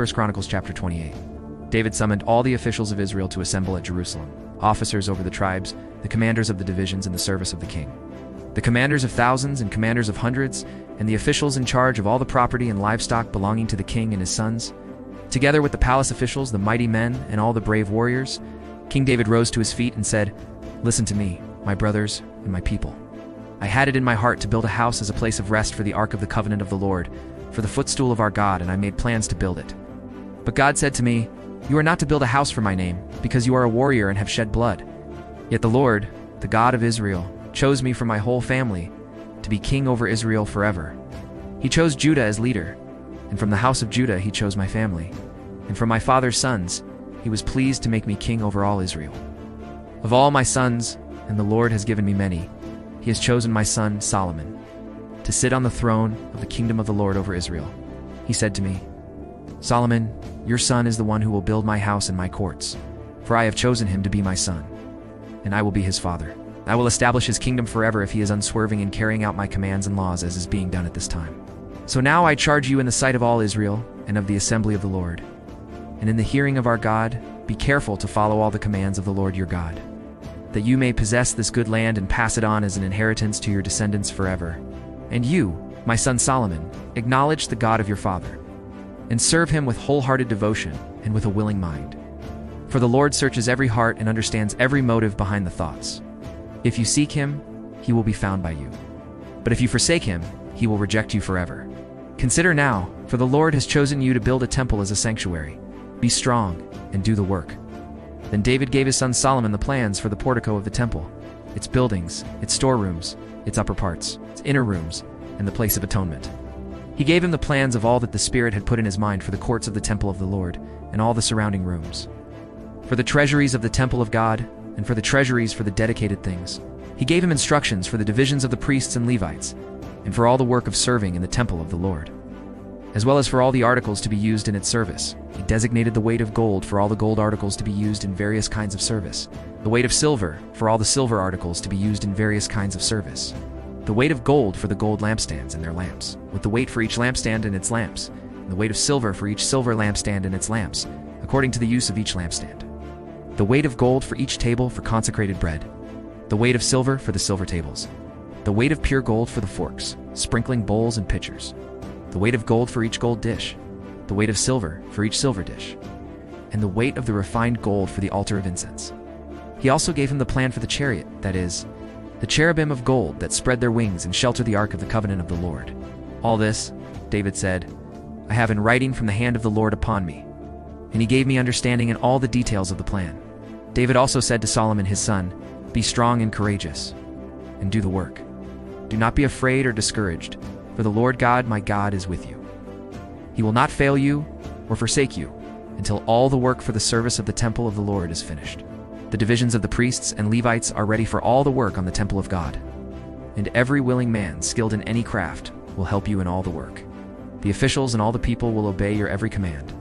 1 Chronicles Chapter 28. David summoned all the officials of Israel to assemble at Jerusalem, officers over the tribes, the commanders of the divisions in the service of the king, the commanders of thousands and commanders of hundreds, and the officials in charge of all the property and livestock belonging to the king and his sons. Together with the palace officials, the mighty men, and all the brave warriors, King David rose to his feet and said, "Listen to me, my brothers and my people. I had it in my heart to build a house as a place of rest for the ark of the covenant of the Lord, for the footstool of our God, and I made plans to build it. But God said to me, 'You are not to build a house for my name, because you are a warrior and have shed blood.' Yet the Lord, the God of Israel, chose me from my whole family to be king over Israel forever. He chose Judah as leader, and from the house of Judah he chose my family. And from my father's sons he was pleased to make me king over all Israel. Of all my sons, and the Lord has given me many, he has chosen my son Solomon to sit on the throne of the kingdom of the Lord over Israel. He said to me, 'Solomon, your son is the one who will build my house and my courts, for I have chosen him to be my son, and I will be his father. I will establish his kingdom forever if he is unswerving in carrying out my commands and laws as is being done at this time. So now I charge you in the sight of all Israel and of the assembly of the Lord, and in the hearing of our God, be careful to follow all the commands of the Lord your God, that you may possess this good land and pass it on as an inheritance to your descendants forever. And you, my son Solomon, acknowledge the God of your father, and serve him with wholehearted devotion and with a willing mind. For the Lord searches every heart and understands every motive behind the thoughts. If you seek him, he will be found by you. But if you forsake him, he will reject you forever. Consider now, for the Lord has chosen you to build a temple as a sanctuary. Be strong and do the work." Then David gave his son Solomon the plans for the portico of the temple, its buildings, its storerooms, its upper parts, its inner rooms, and the place of atonement. He gave him the plans of all that the Spirit had put in his mind for the courts of the temple of the Lord and all the surrounding rooms, for the treasuries of the temple of God, and for the treasuries for the dedicated things. He gave him instructions for the divisions of the priests and Levites, and for all the work of serving in the temple of the Lord, as well as for all the articles to be used in its service. He designated the weight of gold for all the gold articles to be used in various kinds of service, the weight of silver for all the silver articles to be used in various kinds of service, the weight of gold for the gold lampstands and their lamps, with the weight for each lampstand and its lamps, and the weight of silver for each silver lampstand and its lamps, according to the use of each lampstand, the weight of gold for each table for consecrated bread, the weight of silver for the silver tables, the weight of pure gold for the forks, sprinkling bowls and pitchers, the weight of gold for each gold dish, the weight of silver for each silver dish, and the weight of the refined gold for the altar of incense. He also gave him the plan for the chariot, that is, the cherubim of gold that spread their wings and shelter the ark of the covenant of the Lord. All this, David said, I have in writing from the hand of the Lord upon me. And he gave me understanding in all the details of the plan. David also said to Solomon his son, "Be strong and courageous, and do the work. Do not be afraid or discouraged, for the Lord God, my God, is with you. He will not fail you or forsake you until all the work for the service of the temple of the Lord is finished. The divisions of the priests and Levites are ready for all the work on the temple of God, and every willing man skilled in any craft will help you in all the work. The officials and all the people will obey your every command.